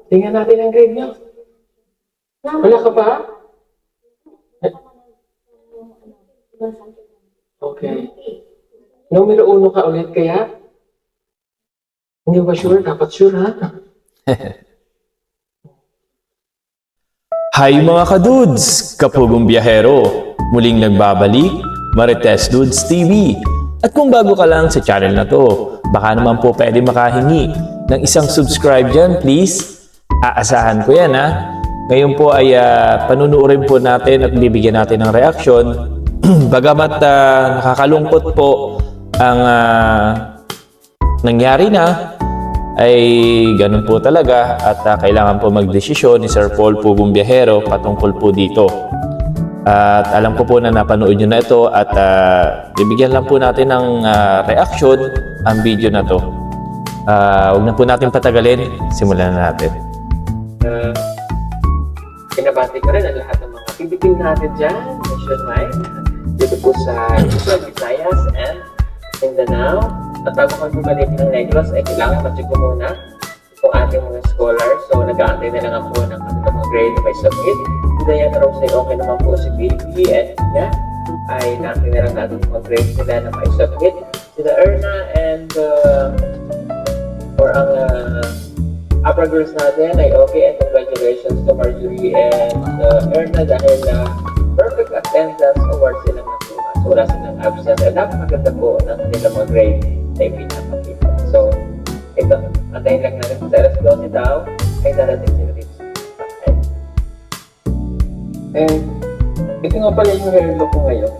Tingnan natin ang grade niyo. Wala ka pa? Okay. Numero 1 ka ulit kaya? Hindi ba sure? Dapat sure, ha? Hi mga kadudes! Kapugong biyahero! Muling nagbabalik, Marites Dudes TV. At kung bago ka lang sa channel na to, baka naman po pwede makahingi ng isang subscribe dyan, please. Aasahan ko yan, ha? Ngayon po ay panunuorin po natin at bibigyan natin ng reaksyon. Bagamat nakakalungkot po ang nangyari na, ay ganun po talaga at kailangan po magdesisyon ni Sir Paul Pugong Biyahero patungkol po dito. At alam ko po na napanood nyo na ito at bibigyan lang po natin ng reaction ang video na to. Huwag na po natin patagalin, simulan na natin. Pinabati ko rin ang lahat ng mga pibitin natin dyan, nationwide, dito po sa Luzon, Visayas, and Mindanao. At bago kami bumalik ng Negros, ay kailangan ma-check ko muna itong ating mga scholars. So, nag-aantay na lang po ng kanilang mga grade na may submit. Si Diana Rose ay okay naman po, si Baby and Tia ay naantay na lang natin mga grade nila na may submit. Sina Erna and for ang upper girls natin ay okay, and congratulations to Marjorie and Erna dahil perfect attendance awards silang nakuha. So wala silang absence. At napakaganda po ng kanilang mga grade na ipinapakita. So, ito, antayin lang natin sa alas 12 daw ay darating sila dito. And ito nga pala yung hair look ko ngayon.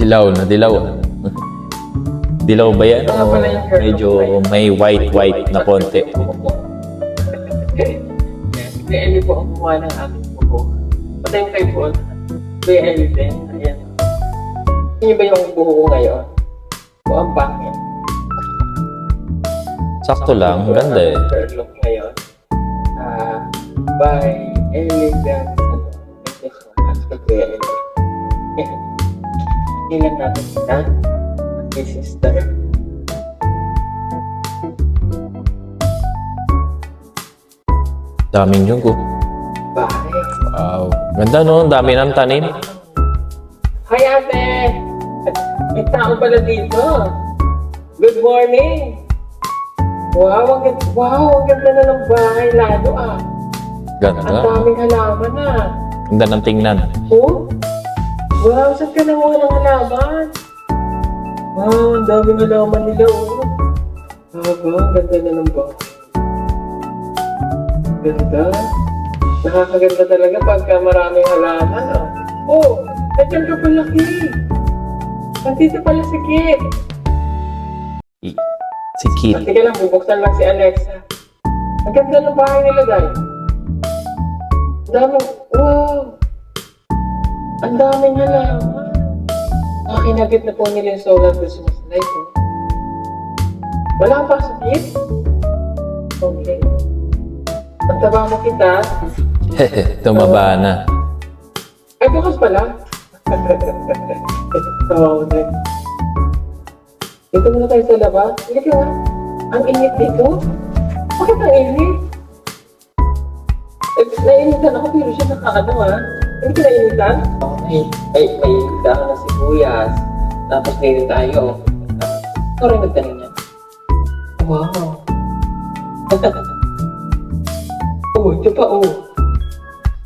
Dilaw na dilaw. Dilaw ba yan? Ito nga pala yung hair look Medyo ko ngayon. may white na konti. Kuya Eli po ang kumuha ng aking buhok. Patay yung kay Paul. Kuya Eli din. Ayan. Hindi ba yung buhok ko ngayon? O ang pangit? Sakto lang, ganda eh. Hair look ngayon. By Elegant. Thank you so much kay Kuya Eli. Ilan natin kita? Kay sister. Daming yung ko. Bye. Wow. Ganda no, dami ng tanim. Hi, ate! May tao pala dito. Good morning! Wow, ang ganda na ng bahay lalo Ang Ganda. daming halaman Ganda ng tingnan. Oh? Wow, saan ka nakuha ng halaman? Wow, ang daming halaman nila ang ganda na ng bahay. Ganda. Nakakaganda talaga pagka maraming halaman Oh, nandiyan ka pala, Kit. Nandito pala si Kit. Si Kit. Sige lang, bubuksan lang si Alexa. Ang ganda ng bahay nila, guys. Ang daming, wow! Ang daming halaman. Kinagit na po nila yung solar Christmas light, Wala pa sa Kit? Okay. Ang taba mo kita. Tumaba na. Ay, bukas pala. Oh, dito muna tayo sa labas. Hindi ka nga. Ang init dito. Bakit ang init? Nainitan ako pero siya nakakano Hindi ka nainitan? May dahon na sibuyas. Tapos dito tayo. Ito rin nagtanim niya. Wow. Ito pa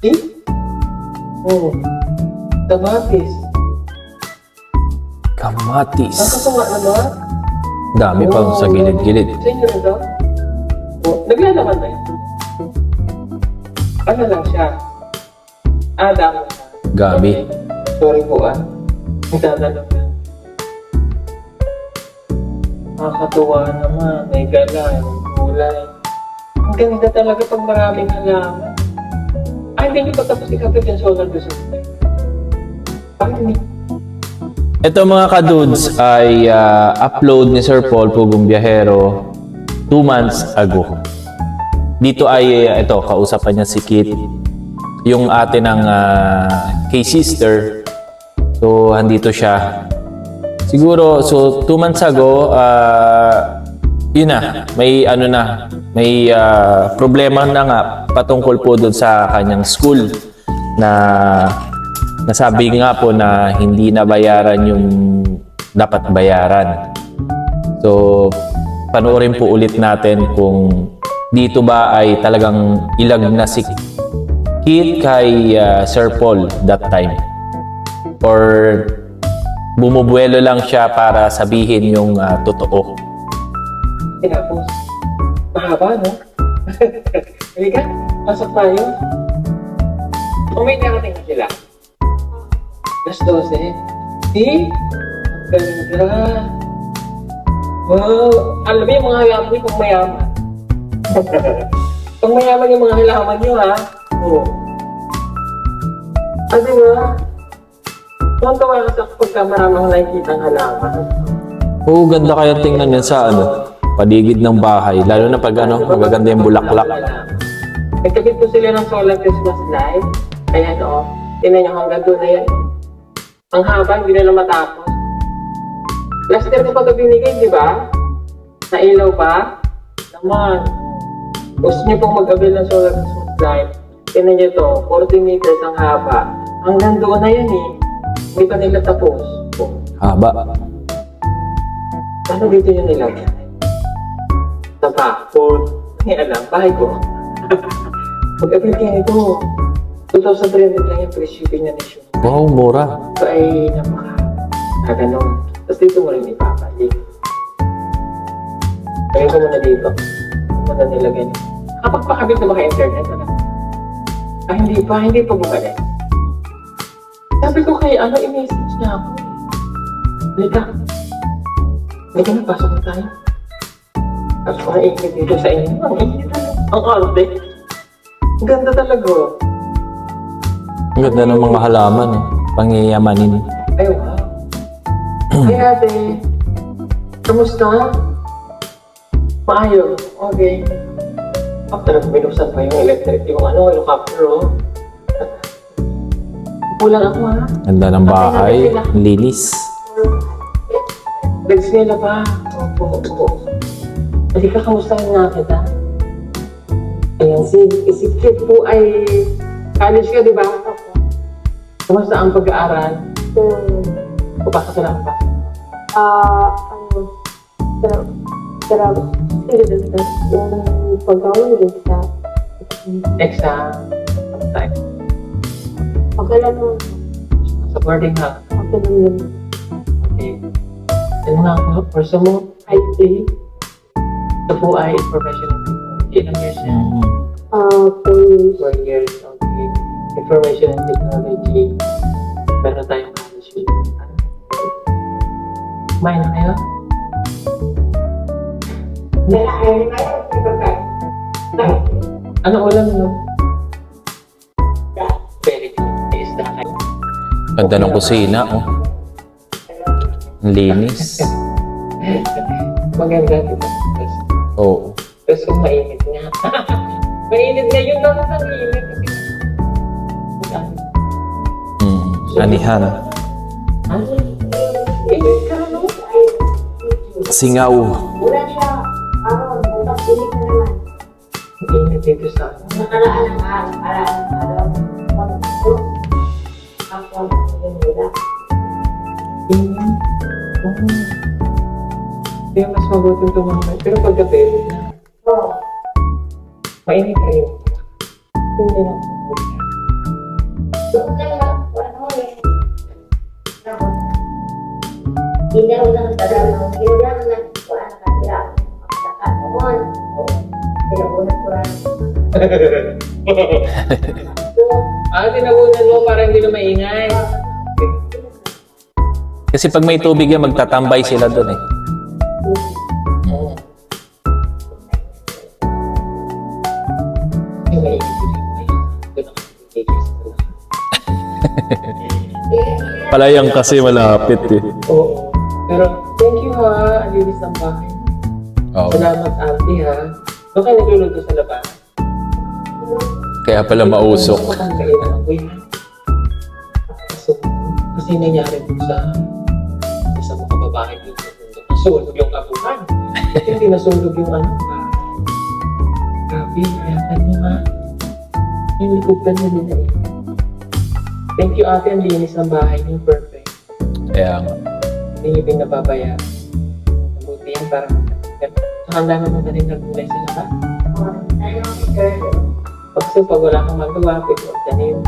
See? Kamatis. Kamatis. Nakakatuwa naman. Dami pang sa gilid-gilid. Sa inyo rin daw? Naglalaman na yun. Ano lang siya? Damo na. Gabi. Sorry po Nagdadalog na. Nakakatuwa naman. May gala, may kulay. Ang ganda talaga pag maraming halaman. Hindi nyo pa tapos ikapit yung solar gusto. Ito mga kadudes ay upload ni Sir Paul Pugong Biyahero 2 months ago. Dito ay kausapan niya si Kit, yung ate ng kay sister. So andito siya. Siguro 2 months ago yun na, may ano na, may problema na nga patungkol po doon sa kanyang school na nasabi nga po na hindi nabayaran yung dapat bayaran. So, panoorin po ulit natin kung dito ba ay talagang ilag na si Kit kay Sir Paul that time. Or bumubuelo lang siya para sabihin yung totoo. Tapos, mahaba, no? Halika, pasok tayo. Kung may narating na sila. Alas 12. See? Ganda. Wow. Alam mo yung mga halaman niyo pang mayaman. Pang mayaman yung mga halaman niyo, ha? Oo. Ah, diba? Tuwan-tuwa ka sa pagka maraming nakikita ang halaman. Oo, ganda kaya tingnan yan sa paligid ng bahay. Lalo na pag magaganda yung bulaklak. Nagkabit po sila ng solar Christmas light. Ayan, tingnan nyo hanggang doon na yan. Ang haba, hindi na matapos. Last year ko pa ito binigay, di ba? Nailaw pa? Naman. Gusto nyo pong mag-avail ng solar Christmas light. Tingnan nyo to, 40 meters ang haba. Hanggang doon na yan eh. Hindi pa nila tapos. Haba. Ano dito nyo nilagay? Sa backboard. Hindi alam, bahay ko. Mag-avail kayo ito. 2,300 lang yung free shipping na nation. Wow, mura. Ito ay napaka-ganon. Tapos dito mo rin ipapalik. Lagyan ko muna dito. Muna nilagay niyo. Kapag pakabit na baka internet, ano? Ah, hindi pa bumalik. Sabi ko kay i-message niya ako. Halika. Halika na, pasok na tayo. Tapos parang ikit dito sa inyo. Ang ikit talaga. Ang arte. Ang ganda talaga. Ang ganda ng mga halaman. Pangyayamanin. Ay, wow. Ay, ate. Kamusta? Maayos. Okay. After binuksan pa yung electric, yung helicopter, Pulang ako, ha? Ganda ng bahay. Linis. Legs nila ba? Opo. Halika, kamustahin nga kita? Ayan, si Kit po ay college ka, di ba? Kamusta ang pag-aaral? Papasok ka na pa? Yung pagkawin din sa Exam. Time. okay lang mo. Sa boarding ha? Okay lang yun. Okay. Ano nga ako? First mo, IT. Ito po ay information and technology. Ilang years na? 4 years. 4 years. Okay. Information and technology. Meron tayong college. Kumain na kayo? Ano ulam no? Very good. Is na kayo. Ganda ng kusina, Ang linis. Maganda diba? Oo. Tapos kung mainit nga. Mainit nga yung dapat ang init. Anihan. Init ka no? Singaw. Wala siya. Bukas pinig na naman. Init dito sa Nakaraan ng araw. Ako, yung wala. init. Kaya mas mabuting tumamay. Pero paggabi, Oo. mainit kayo. Hindi na. Doon lang lang. Ano eh. Hindi ako lang talagang. Hindi lang lang. Wala na kanila. Pagkakaan mo. Tinabunan ko lang. Tinabunan mo para hindi na maingay. Kasi pag may tubig yan, magtatambay sila doon Yung mainit. Palayang kasi malapit Oo. Pero thank you ha. Ang linis ng bahay. Oo. Salamat ate ha. Doon kayo nagluluto sa labas. Kaya pala mausok. Ang kailan ako yun. So, kasi nangyari po sa isang mga babae dito. Nandun na Masunog yung abuhan. Hindi nasunog yung ano pa. Grabe, ayatan nyo ha. Yung likod ka nila eh. Thank you ate, ang linis ng bahay niyo. Perfect. Kaya nga. Hindi niyo din napapaya. Mabuti yan para magkakasin. Saka ang dami mo na rin nagulay sa labas. Kasi pag wala kang magawa, pwede magtanim.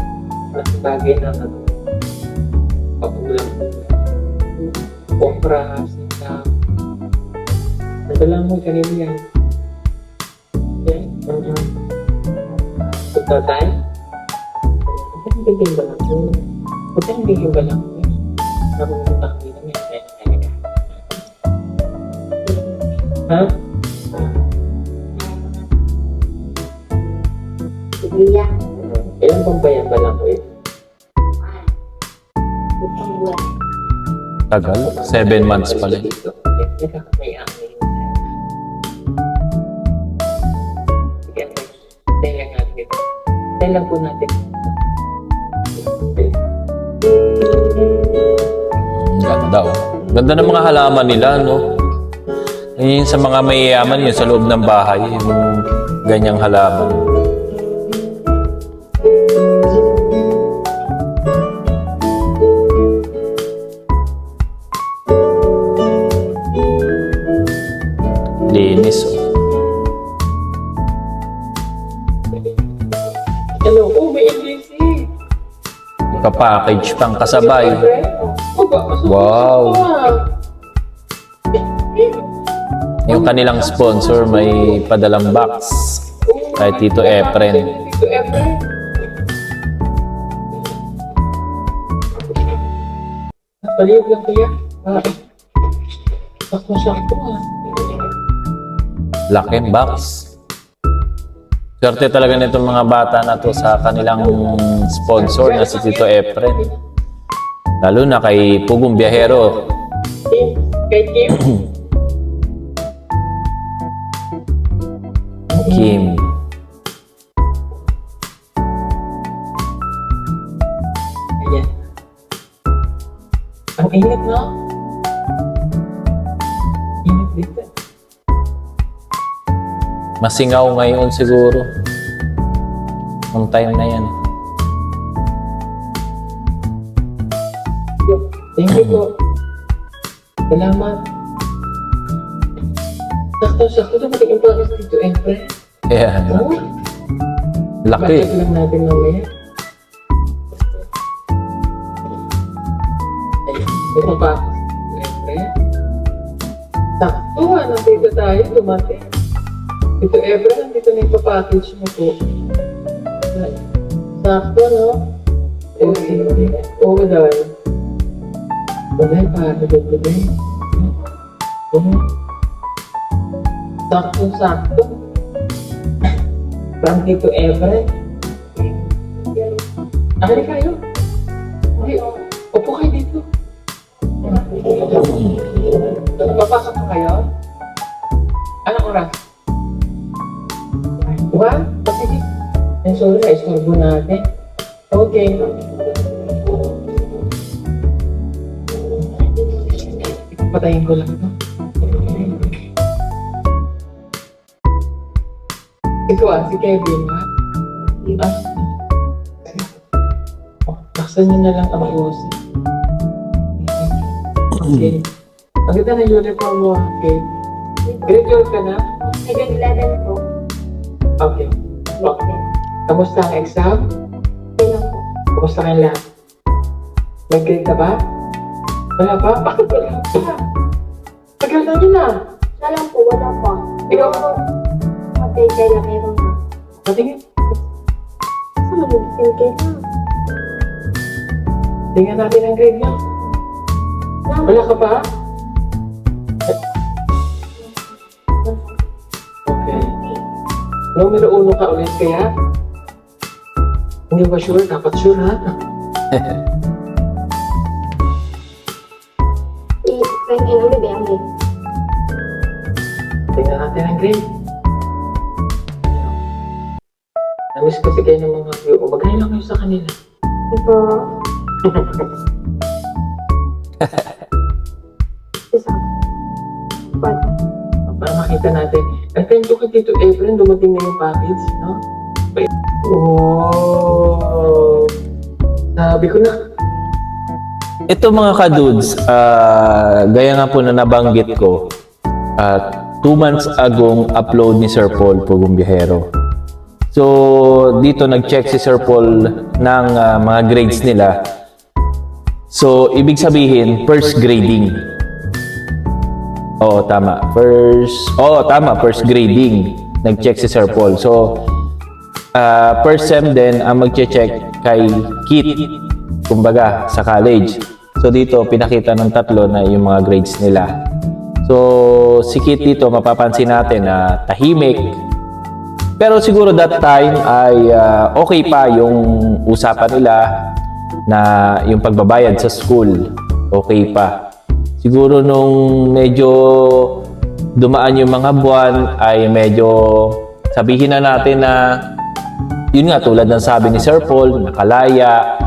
Mas bagay na pagulang. Kompra, singkap. Nadalang mo kanina yan. Okay? Punta tayo? Huwag kang biging ba lang yun? Huwag kang biging ba lang yun? Nakumunta kami na may kaya talaga. Ha? Sibiya. Ilan bang bayan ba lang ko eh? Itong buwan. Tagal. 7 months pala. Dito. May angin yun. Sige, tayo lang natin ito. Tayo lang po natin. Ganda oh. Ganda ng mga halaman nila, no? Yun sa mga mayayaman, yun sa loob ng bahay, yung ganyang halaman. Linis, oh. Hello, oh, may NGC. Papackage pang kasabay. Wow. Yung kanilang sponsor may padalang box. Kay Tito Efren. Tito Efren. Palihog lang kuya. Sakto ah. Laking box. Swerte talaga nitong mga bata na to sa kanilang sponsor na si Tito Efren. Lalo na kay Pugong Biyahero. Kay Kim. Kim. Ayan. Ang init, no? Init dito. Masingaw ngayon siguro. Nung time na yan. Thank you po. Salamat. Sakto. Dumating yung progress dito, Efren. Kaya, Oh, laki. check lang natin mamaya. Ayun. Ito pa. Efren. Sakto nandito tayo. Dumating. Ito, Efren, nandito na yung package mo po. Sakto, no? Okay. Oo, dahil. Wala, para doon. Sakto. From Tito Efren. Akali kayo? Hindi. Upo kayo dito. Papasok na kayo? Anong oras? Diba? Sige. Sorry, na-istorbo natin. Okay. Patayin ko lang ito. Ikaw si Kevin, ha? Taksan niyo na lang ang usi. Okay. Ang ganda na uniform mo, okay? Grade 12 ka na? Grade 11 po. Okay. Kamusta ang exam? Okay lang po. Kamusta ang lahat? May grade ka ba? Wala pa? Bakit wala pa? Tagal na yun ah. Wala lang po, wala pa. Ikaw? Okay, kaya meron na. Patingin. Saan mag-10K na? Tingnan natin ang grade niyo. Wala ka pa? Okay. Numero 1 ka ulit kaya? Hindi ba sure? Dapat sure ha? I-friend in ulit yan eh. Tingnan natin ang grade. Namiss kasi kayo ng mga view ko. Bagay lang kayo sa kanila. Ito. Isa. Apat. Para makita natin. Atento ka dito, Efren, dumating na yung package, no? Oh! Sabi ko na, Ito mga kadudes, gaya nga po na nabanggit ko, 2 months agong upload ni Sir Paul Pugumbiyahero. So, dito nag-check si Sir Paul ng mga grades nila. So, ibig sabihin, first grading. Oo, tama. First grading. Nag-check si Sir Paul. So, first sem din ang mag-check kay Kit, kumbaga, sa college. So, dito, pinakita ng 3 na yung mga grades nila. So, si Kit dito, mapapansin natin na tahimik. Pero siguro that time ay okay pa yung usapan nila na yung pagbabayad sa school. Okay pa. Siguro nung medyo dumaan yung mga buwan ay medyo sabihin na natin na yun nga tulad ng sabi ni Sir Paul, nakalaya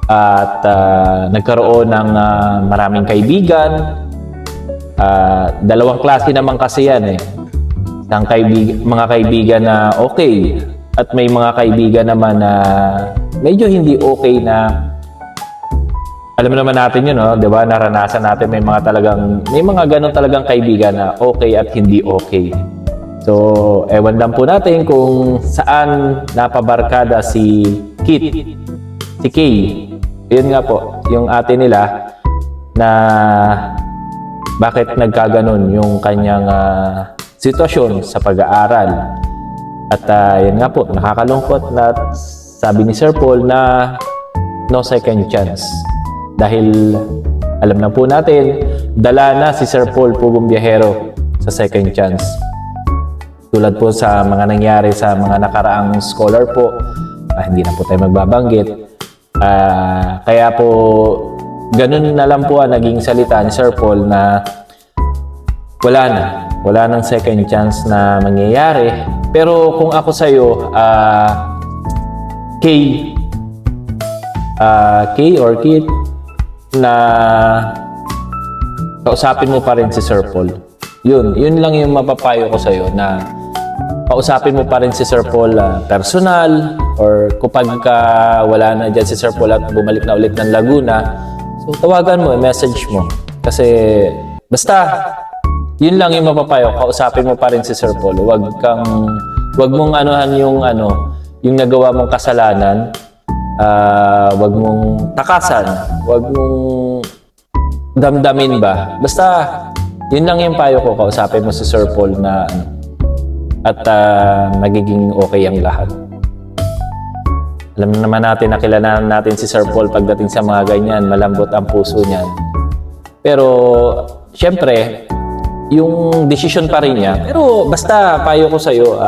at nagkaroon ng maraming kaibigan. 2 klase naman kasi yan eh. Mga kaibigan na okay at may mga kaibigan naman na medyo hindi okay na alam naman natin yun, no? 'Di ba? Naranasan natin may mga ganun talagang kaibigan na okay at hindi okay. So, ewan lang po natin kung saan napabarkada si Kit, si Kay. Yun nga po, yung ate nila na bakit nagkaganon yung kanyang sitwasyon sa pag-aaral. At yun nga po, nakakalungkot na sabi ni Sir Paul na no second chance. Dahil alam na po natin, dala na si Sir Paul Pugumbiyahero sa second chance. Tulad po sa mga nangyari sa mga nakaraang scholar po, hindi na po tayo magbabanggit. Kaya po, ganun na lang po ang naging salita ni Sir Paul na wala nang second chance na mangyayari. Pero kung ako sa'yo, Kay or Kit, na kausapin mo pa rin si Sir Paul. Yun lang yung mapapayo ko sa'yo na kausapin mo pa rin si Sir Paul personal or kapag wala na dyan si Sir Paul at bumalik na ulit ng Laguna, so tawagan mo, message mo. Kasi basta yun lang yung mapapayo, kausapin mo pa rin si Sir Paul. Wag mong anuhan yung nagawa mong kasalanan. Wag mong takasan, wag mong damdamin ba. Basta yun lang yung payo ko, kausapin mo si Sir Paul na at magiging okay ang lahat. Alam naman natin, nakilala natin si Sir Paul pagdating sa mga ganyan, malambot ang puso niyan. Pero syempre, yung decision pa rin niya. Pero basta payo ko sa'yo,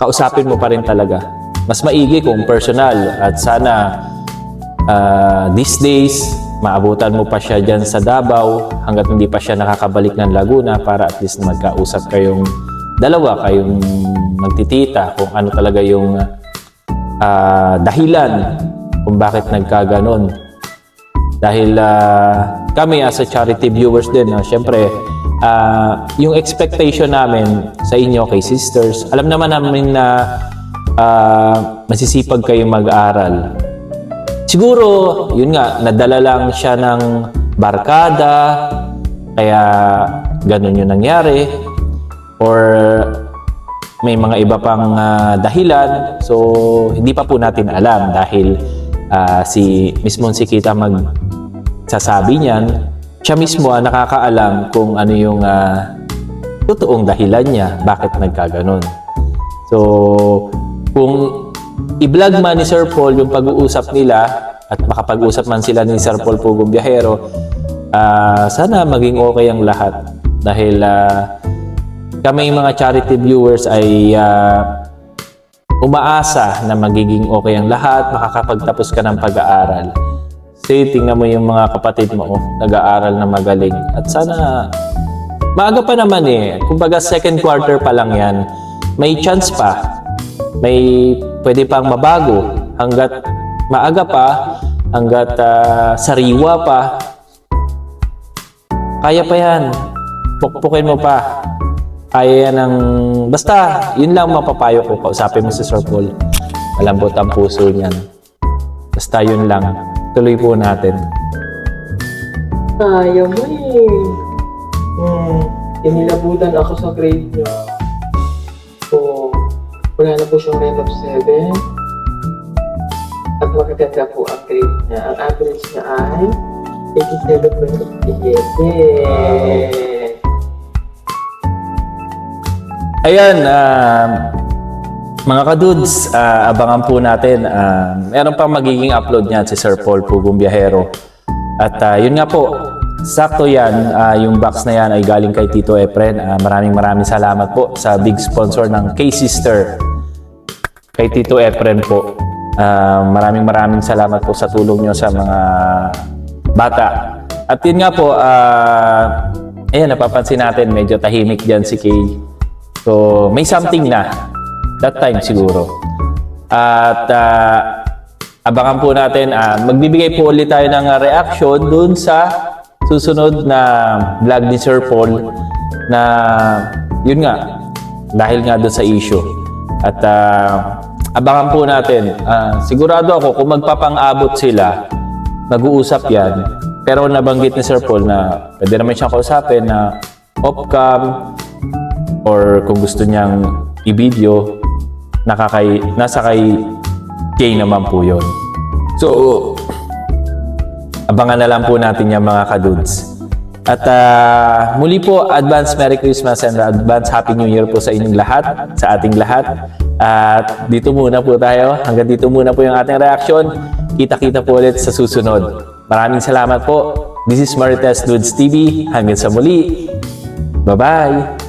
kausapin mo pa rin talaga. Mas maigi kung personal at sana these days, maabutan mo pa siya dyan sa Davao hanggat hindi pa siya nakakabalik ng Laguna para at least magkausap kayong dalawa, kayong magtitita kung ano talaga yung dahilan kung bakit nagkaganon. Dahil kami as a charity viewers din, syempre, yung expectation namin sa inyo, kay sisters, alam naman namin na masisipag kayo mag-aral. Siguro, yun nga, nadala lang siya ng barkada, kaya ganun yung nangyari. Or may mga iba pang dahilan. So, hindi pa po natin alam dahil si Kita magsasabi niyan. Siya mismo ang nakakaalam kung ano yung totoong dahilan niya, bakit nagkaganon. So, kung i-vlog man ni Sir Paul yung pag-uusap nila at makapag-usap man sila ni Sir Paul Pugumbiyahero, sana maging okay ang lahat. Dahil kami mga charity viewers ay umaasa na magiging okay ang lahat, makakapagtapos ka ng pag-aaral. Kasi tingnan mo yung mga kapatid mo, nag-aaral na magaling. At sana, maaga pa naman eh. Kumbaga second quarter pa lang yan. May chance pa. May pwede pang mabago hanggat maaga pa, hanggat sariwa pa. Kaya pa yan. pukpukin mo pa. Kaya yan ng... Basta, yun lang mapapayo ko. Kausapin mo si Sir Paul. Malambot ang puso niyan. Basta yun lang. Tuloy po natin. Ayaw mo eh. Inilabutan ako sa grade niya. So, wala na po siyang rate of 7. At magaganda po ang grade niya. Ang average niya ay 87.58. Yay! Ayan, mga kadudes, abangan po natin. Meron pang magiging upload niyan si Sir Paul Pugong Biyahero. At yun nga po, sakto yan, yung box na yan ay galing kay Tito Efren. Maraming salamat po sa big sponsor ng K-Sister, kay Tito Efren po. Maraming salamat po sa tulong nyo sa mga bata. At yun nga po, ayan, napapansin natin, medyo tahimik dyan si Kay. So, may something na. That time siguro. At abangan po natin, magbibigay po ulit tayo ng reaction dun sa susunod na vlog ni Sir Paul na yun nga, dahil nga dun sa issue. At abangan po natin. Sigurado ako kung magpapang-abot sila, mag-uusap yan. Pero nabanggit ni Sir Paul na pwede naman siyang kausapin na off-cam or kung gusto niyang i-video, nasa kay Kay naman po yun. So, abangan na lang po natin yung mga kadudes. At muli po, advance Merry Christmas and advance Happy New Year po sa inyong lahat, sa ating lahat. At dito muna po tayo. Hanggang dito muna po yung ating reaction. Kita-kita po ulit sa susunod. Maraming salamat po. This is Marites Dudes TV. Hanggang sa muli. Bye-bye!